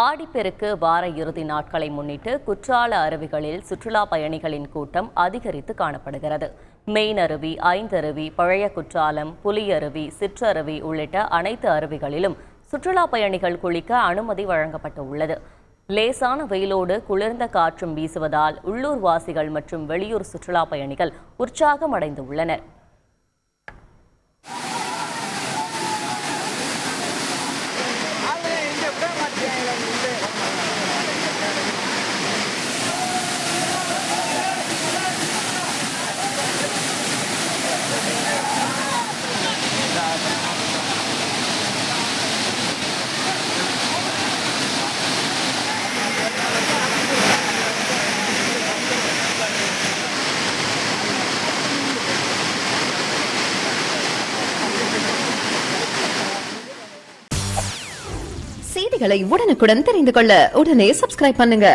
ஆடிப்பெருக்கு வார இறுதி நாட்களை முன்னிட்டு குற்றால அருவிகளில் சுற்றுலா பயணிகளின் கூட்டம் அதிகரித்து காணப்படுகிறது. மெயின் அருவி, ஐந்தருவி, பழைய குற்றாலம், புலியருவி, சிற்றருவி உள்ளிட்ட அனைத்து அருவிகளிலும் சுற்றுலா பயணிகள் குளிக்க அனுமதி வழங்கப்பட்டுள்ளது. லேசான வெயிலோடு குளிர்ந்த காற்றும் வீசுவதால் உள்ளூர் வாசிகள் மற்றும் வெளியூர் சுற்றுலா பயணிகள் உற்சாகம் அடைந்துள்ளனர். செய்திகளை உடனுக்குடன் தெரிந்து கொள்ள உடனே சப்ஸ்கிரைப் பண்ணுங்க.